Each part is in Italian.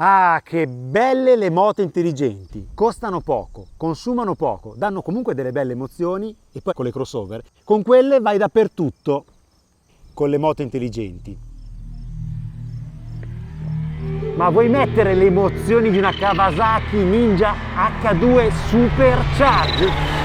Ah, che belle le moto intelligenti, costano poco, consumano poco, danno comunque delle belle emozioni e poi con le crossover, con quelle vai dappertutto con le moto intelligenti. Ma vuoi mettere le emozioni di una Kawasaki Ninja H2 Supercharge?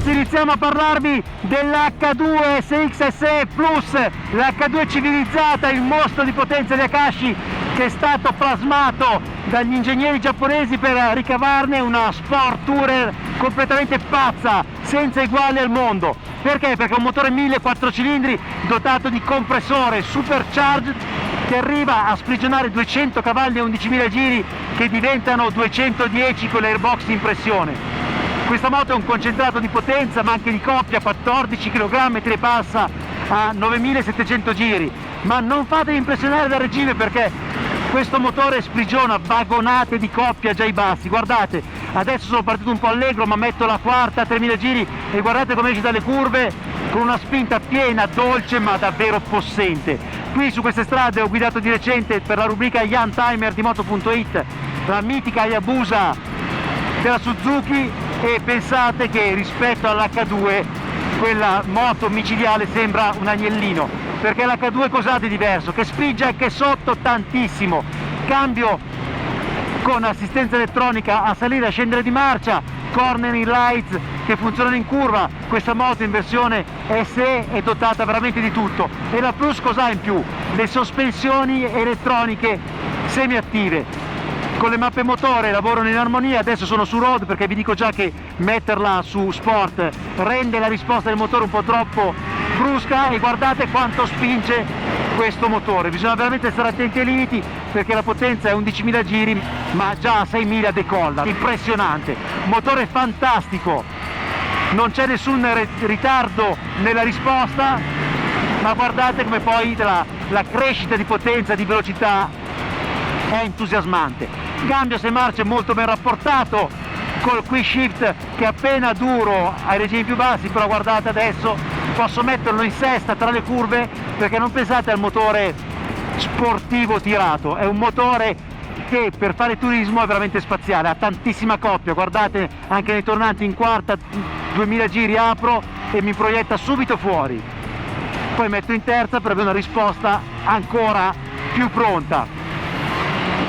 Iniziamo a parlarvi dell'H2 SX SE Plus, l'H2 civilizzata, il mostro di potenza di Akashi che è stato plasmato dagli ingegneri giapponesi per ricavarne una sport tourer completamente pazza, senza eguali al mondo. Perché? Perché è un motore 1400 cilindri dotato di compressore supercharged che arriva a sprigionare 200 cavalli e 11.000 giri che diventano 210 con l'airbox in pressione. Questa moto è un concentrato di potenza ma anche di coppia, 14 kg e passa a 9.700 giri, ma non fatevi impressionare dal regime perché questo motore sprigiona vagonate di coppia già ai bassi. Guardate, adesso sono partito un po' allegro ma metto la quarta a 3.000 giri e guardate come esce dalle curve con una spinta piena, dolce ma davvero possente. Qui su queste strade ho guidato di recente per la rubrica Young Timer di Moto.it la mitica Hayabusa della Suzuki e pensate che rispetto all'H2 quella moto micidiale sembra un agnellino, perché l'H2 cos'ha di diverso? Che spinge anche sotto tantissimo, cambio con assistenza elettronica a salire e a scendere di marcia, cornering lights che funzionano in curva. Questa moto in versione SE è dotata veramente di tutto. E la Plus cos'ha in più? Le sospensioni elettroniche semiattive. Con le mappe motore lavorano in armonia, adesso sono su road perché vi dico già che metterla su sport rende la risposta del motore un po' troppo brusca e guardate quanto spinge questo motore. Bisogna veramente stare attenti ai limiti perché la potenza è 11.000 giri ma già a 6.000 decolla, impressionante, motore fantastico, non c'è nessun ritardo nella risposta ma guardate come poi la crescita di potenza, di velocità è entusiasmante. Cambio se marce molto ben rapportato col quick shift che è appena duro ai regimi più bassi, però guardate adesso posso metterlo in sesta tra le curve perché non pensate al motore sportivo tirato, è un motore che per fare turismo è veramente spaziale, ha tantissima coppia, guardate anche nei tornanti in quarta 2000 giri apro e mi proietta subito fuori, poi metto in terza per avere una risposta ancora più pronta.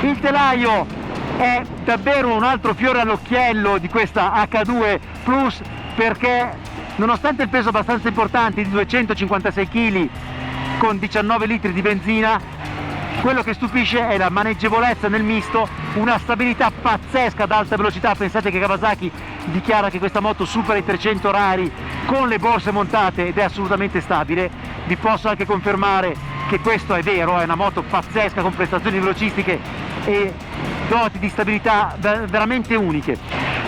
Il telaio è davvero un altro fiore all'occhiello di questa H2 Plus perché nonostante il peso abbastanza importante di 256 kg con 19 litri di benzina, quello che stupisce è la maneggevolezza nel misto, una stabilità pazzesca ad alta velocità. Pensate che Kawasaki dichiara che questa moto supera i 300 orari con le borse montate ed è assolutamente stabile. Vi posso anche confermare che questo è vero, è una moto pazzesca con prestazioni velocistiche e doti di stabilità veramente uniche,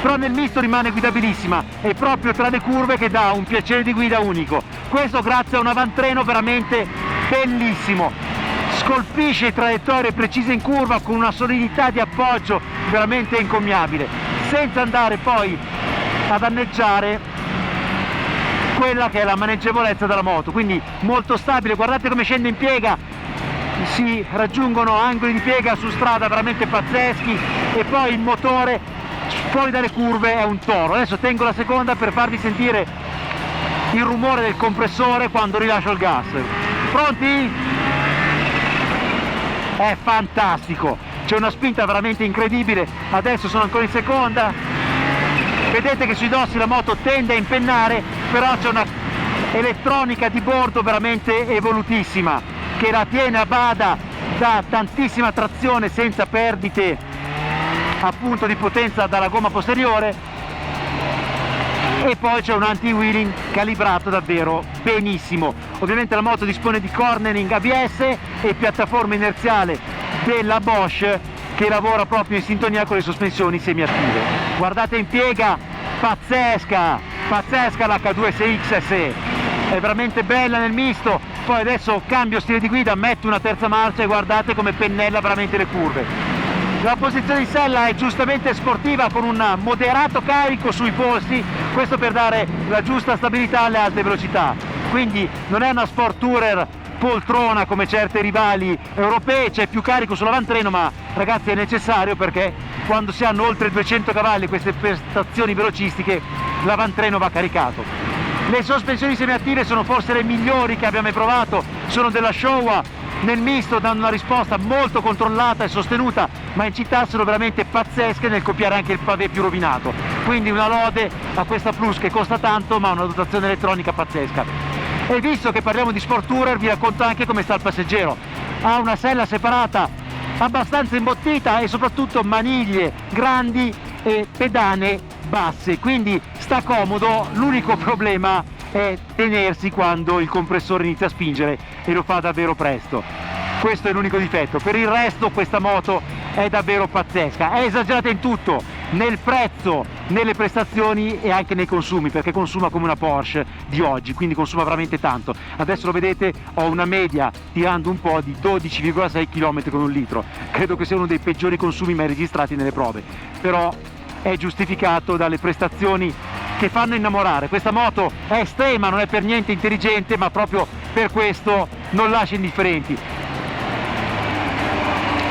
però nel misto rimane guidabilissima, è proprio tra le curve che dà un piacere di guida unico, questo grazie a un avantreno veramente bellissimo, scolpisce traiettorie precise in curva con una solidità di appoggio veramente incommiabile, senza andare poi a danneggiare quella che è la maneggevolezza della moto, quindi molto stabile. Guardate come scende in piega, si raggiungono angoli di piega su strada veramente pazzeschi e poi il motore fuori dalle curve è un toro. Adesso tengo la seconda per farvi sentire il rumore del compressore quando rilascio il gas. Pronti? È fantastico, c'è una spinta veramente incredibile. Adesso sono ancora in seconda, vedete che sui dossi la moto tende a impennare, però c'è una elettronica di bordo veramente evolutissima che la tiene a bada, dà tantissima trazione senza perdite appunto di potenza dalla gomma posteriore e poi c'è un anti-wheeling calibrato davvero benissimo. Ovviamente la moto dispone di cornering ABS e piattaforma inerziale della Bosch che lavora proprio in sintonia con le sospensioni semiattive. Guardate in piega, pazzesca l'H2 SX SE. è veramente bella nel misto. Poi adesso cambio stile di guida, metto una terza marcia e guardate come pennella veramente le curve. La posizione di sella è giustamente sportiva con un moderato carico sui polsi, questo per dare la giusta stabilità alle alte velocità. Quindi non è una sport tourer poltrona come certe rivali europee, c'è più carico sull'avantreno, ma ragazzi è necessario perché quando si hanno oltre 200 cavalli queste prestazioni velocistiche l'avantreno va caricato. Le sospensioni semiattive sono forse le migliori che abbiamo mai provato, sono della Showa, nel misto danno una risposta molto controllata e sostenuta, ma in città sono veramente pazzesche nel copiare anche il pavé più rovinato. Quindi una lode a questa Plus che costa tanto ma ha una dotazione elettronica pazzesca. E visto che parliamo di sport tourer vi racconto anche come sta il passeggero. Ha una sella separata abbastanza imbottita e soprattutto maniglie grandi e pedane basse, quindi sta comodo. L'unico problema è tenersi quando il compressore inizia a spingere e lo fa davvero presto. Questo è l'unico difetto. Per il resto questa moto è davvero pazzesca, è esagerata in tutto, nel prezzo, nelle prestazioni e anche nei consumi, perché consuma come una Porsche di oggi, quindi consuma veramente tanto. Adesso lo vedete, ho una media tirando un po' di 12,6 km con un litro, credo che sia uno dei peggiori consumi mai registrati nelle prove, però è giustificato dalle prestazioni che fanno innamorare. Questa moto è estrema, non è per niente intelligente, ma proprio per questo non lascia indifferenti.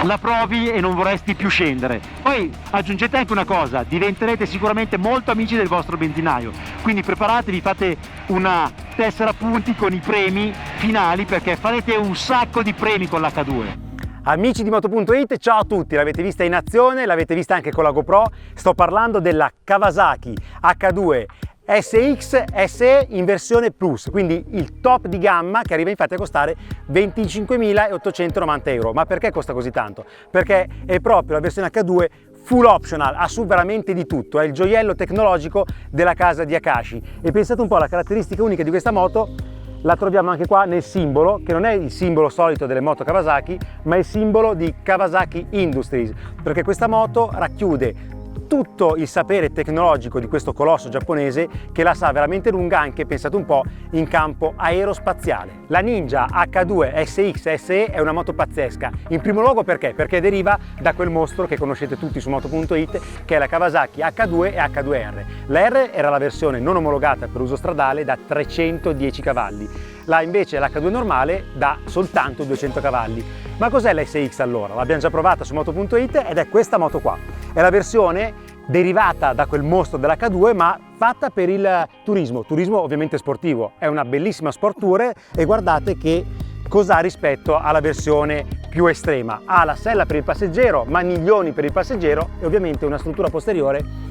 La provi e non vorresti più scendere. Poi aggiungete anche una cosa, diventerete sicuramente molto amici del vostro benzinaio, quindi preparatevi, fate una tessera punti con i premi finali perché farete un sacco di premi con l'H2. Amici di Moto.it, ciao a tutti, l'avete vista in azione, l'avete vista anche con la GoPro, sto parlando della Kawasaki H2 SX SE in versione Plus, quindi il top di gamma che arriva infatti a costare 25.890 euro. Ma perché costa così tanto? Perché è proprio la versione H2 full optional, ha su veramente di tutto, è il gioiello tecnologico della casa di Akashi. E pensate un po' alla caratteristica unica di questa moto, la troviamo anche qua nel simbolo, che non è il simbolo solito delle moto Kawasaki, ma è il simbolo di Kawasaki Industries, perché questa moto racchiude tutto il sapere tecnologico di questo colosso giapponese che la sa veramente lunga anche, pensate un po', in campo aerospaziale. La Ninja H2 SX SE è una moto pazzesca, in primo luogo perché? Perché deriva da quel mostro che conoscete tutti su Moto.it, che è la Kawasaki H2 e H2R. La R era la versione non omologata per uso stradale da 310 cavalli, invece l'H2 normale da soltanto 200 cavalli. Ma cos'è la SX allora? L'abbiamo già provata su Moto.it ed è questa moto qua. È la versione derivata da quel mostro dell'H2 ma fatta per il turismo ovviamente sportivo. È una bellissima sport tourer e guardate che cosa ha rispetto alla versione più estrema. Ha la sella per il passeggero, maniglioni per il passeggero e ovviamente una struttura posteriore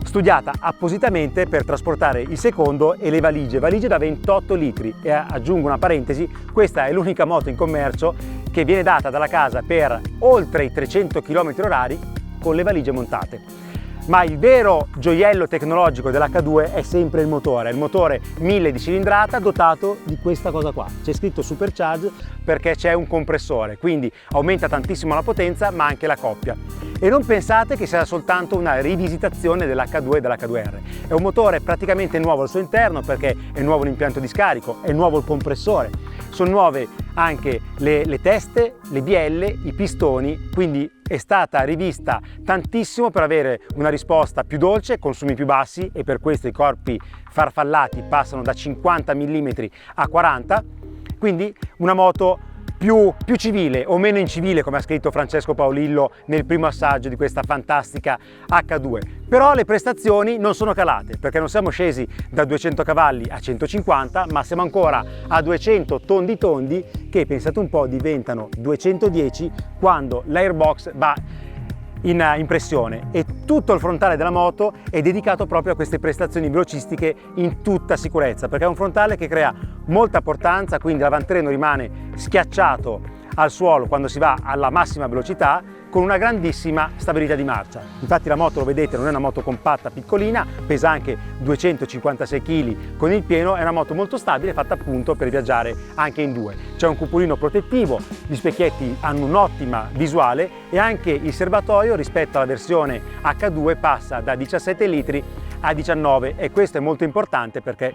studiata appositamente per trasportare il secondo e le valigie da 28 litri. E aggiungo una parentesi, questa è l'unica moto in commercio che viene data dalla casa per oltre i 300 km/h con le valigie montate. Ma il vero gioiello tecnologico dell'H2 è sempre il motore 1000 di cilindrata dotato di questa cosa qua. C'è scritto Supercharge perché c'è un compressore, quindi aumenta tantissimo la potenza ma anche la coppia. E non pensate che sia soltanto una rivisitazione dell'H2 e dell'H2R. È un motore praticamente nuovo al suo interno perché è nuovo l'impianto di scarico, è nuovo il compressore, sono nuove anche le teste, le bielle, i pistoni, quindi è stata rivista tantissimo per avere una risposta più dolce, consumi più bassi e per questo i corpi farfallati passano da 50 mm a 40, quindi una moto più civile o meno incivile, come ha scritto Francesco Paolillo nel primo assaggio di questa fantastica H2. Però le prestazioni non sono calate perché non siamo scesi da 200 cavalli a 150 ma siamo ancora a 200 tondi che, pensate un po', diventano 210 quando l'airbox va in pressione e tutto il frontale della moto è dedicato proprio a queste prestazioni velocistiche in tutta sicurezza, perché è un frontale che crea molta portanza, quindi l'avantreno rimane schiacciato al suolo quando si va alla massima velocità con una grandissima stabilità di marcia. Infatti la moto, lo vedete, non è una moto compatta piccolina, pesa anche 256 kg con il pieno, è una moto molto stabile fatta appunto per viaggiare anche in due. C'è un cupolino protettivo, gli specchietti hanno un'ottima visuale e anche il serbatoio rispetto alla versione H2 passa da 17 litri a 19 e questo è molto importante perché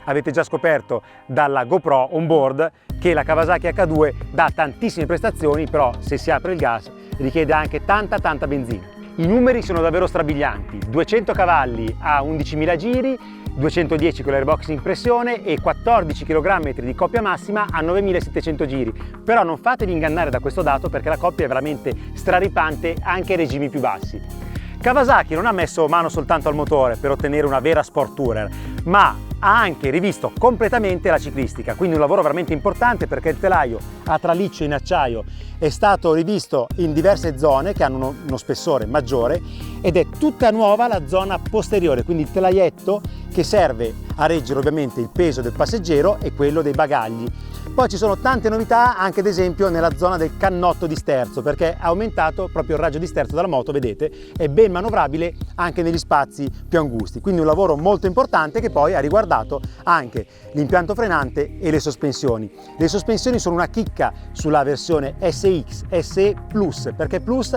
avete già scoperto dalla GoPro on board che la Kawasaki H2 dà tantissime prestazioni, però se si apre il gas richiede anche tanta benzina. I numeri sono davvero strabilianti: 200 cavalli a 11.000 giri, 210 con l'airbox in pressione e 14 kg di coppia massima a 9.700 giri. Però non fatevi ingannare da questo dato, perché la coppia è veramente straripante anche ai regimi più bassi. Kawasaki non ha messo mano soltanto al motore per ottenere una vera sport tourer, ma ha anche rivisto completamente la ciclistica, quindi un lavoro veramente importante, perché il telaio a traliccio in acciaio è stato rivisto in diverse zone che hanno uno spessore maggiore, ed è tutta nuova la zona posteriore, quindi il telaietto che serve a reggere ovviamente il peso del passeggero e quello dei bagagli. Poi ci sono tante novità anche ad esempio nella zona del cannotto di sterzo, perché ha aumentato proprio il raggio di sterzo della moto, vedete, è ben manovrabile anche negli spazi più angusti, quindi un lavoro molto importante che poi ha riguardato anche l'impianto frenante e le sospensioni. Le sospensioni sono una chicca sulla versione SX, SE Plus, perché Plus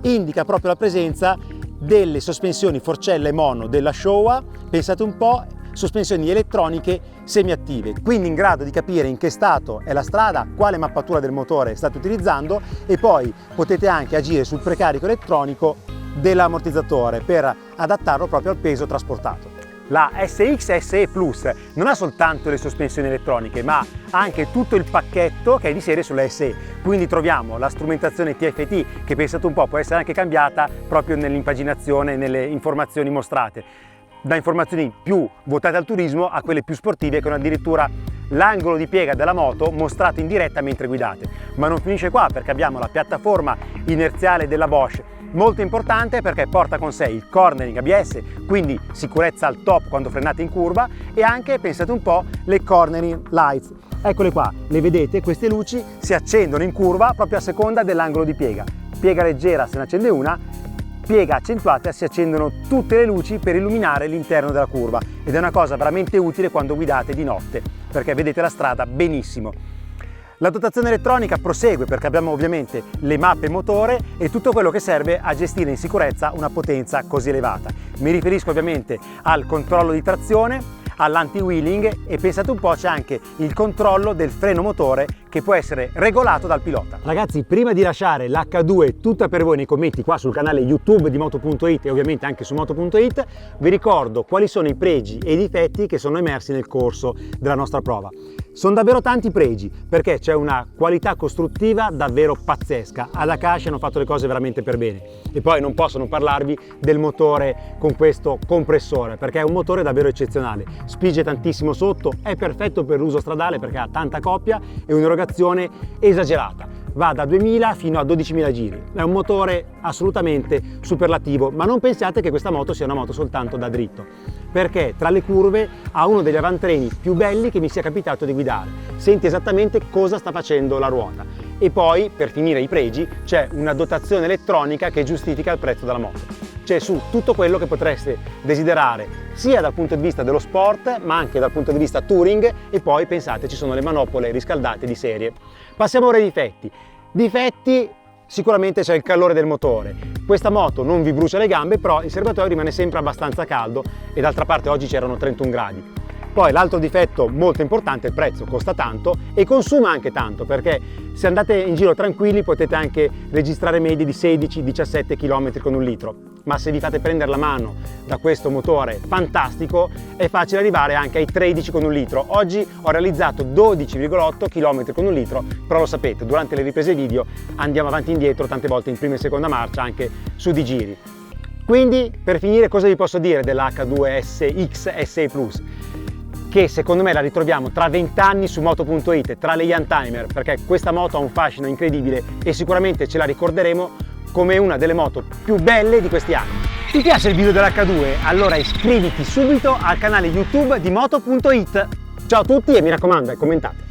indica proprio la presenza delle sospensioni forcella e mono della Showa, pensate un po', sospensioni elettroniche semiattive, quindi in grado di capire in che stato è la strada, quale mappatura del motore state utilizzando, e poi potete anche agire sul precarico elettronico dell'ammortizzatore per adattarlo proprio al peso trasportato. La SX SE Plus non ha soltanto le sospensioni elettroniche, ma ha anche tutto il pacchetto che è di serie sulla SE, quindi troviamo la strumentazione TFT che, pensate un po', può essere anche cambiata proprio nell'impaginazione, nelle informazioni mostrate, da informazioni più votate al turismo a quelle più sportive, con addirittura l'angolo di piega della moto mostrato in diretta mentre guidate. Ma non finisce qua, perché abbiamo la piattaforma inerziale della Bosch, molto importante perché porta con sé il cornering ABS, quindi sicurezza al top quando frenate in curva, e anche, pensate un po', le cornering lights. Eccole qua, le vedete, queste luci si accendono in curva proprio a seconda dell'angolo di piega. Piega leggera se ne accende una, piega accentuata si accendono tutte le luci per illuminare l'interno della curva, ed è una cosa veramente utile quando guidate di notte, perché vedete la strada benissimo. La dotazione elettronica prosegue, perché abbiamo ovviamente le mappe motore e tutto quello che serve a gestire in sicurezza una potenza così elevata. Mi riferisco ovviamente al controllo di trazione, all'anti-wheeling, e pensate un po', c'è anche il controllo del freno motore che può essere regolato dal pilota. Ragazzi, prima di lasciare l'H2 tutta per voi nei commenti qua sul canale YouTube di Moto.it e ovviamente anche su Moto.it, vi ricordo quali sono i pregi e i difetti che sono emersi nel corso della nostra prova. Sono davvero tanti pregi, perché c'è una qualità costruttiva davvero pazzesca. Ad Akashi hanno fatto le cose veramente per bene, e poi non posso non parlarvi del motore con questo compressore, perché è un motore davvero eccezionale, spinge tantissimo sotto, è perfetto per l'uso stradale perché ha tanta coppia e un'erogazione esagerata, va da 2000 fino a 12.000 giri, è un motore assolutamente superlativo. Ma non pensiate che questa moto sia una moto soltanto da dritto, perché tra le curve ha uno degli avantreni più belli che mi sia capitato di guidare, senti esattamente cosa sta facendo la ruota. E poi, per finire i pregi, c'è una dotazione elettronica che giustifica il prezzo della moto. C'è su tutto quello che potreste desiderare, sia dal punto di vista dello sport ma anche dal punto di vista touring, e poi pensate, ci sono le manopole riscaldate di serie. Passiamo ora ai difetti. Difetti, sicuramente c'è il calore del motore. Questa moto non vi brucia le gambe, però il serbatoio rimane sempre abbastanza caldo, e d'altra parte oggi c'erano 31 gradi. Poi l'altro difetto molto importante è il prezzo, costa tanto e consuma anche tanto, perché se andate in giro tranquilli potete anche registrare medie di 16-17 km con un litro, ma se vi fate prendere la mano da questo motore fantastico è facile arrivare anche ai 13 con un litro. Oggi ho realizzato 12,8 km con un litro, però lo sapete, durante le riprese video andiamo avanti e indietro tante volte in prima e seconda marcia anche su di giri. Quindi, per finire, cosa vi posso dire dell'H2 SX SE Plus? Che secondo me la ritroviamo tra 20 anni su Moto.it, tra le Youngtimer, perché questa moto ha un fascino incredibile e sicuramente ce la ricorderemo come una delle moto più belle di questi anni. Ti piace il video dell'H2? Allora iscriviti subito al canale YouTube di Moto.it. Ciao a tutti e mi raccomando, commentate.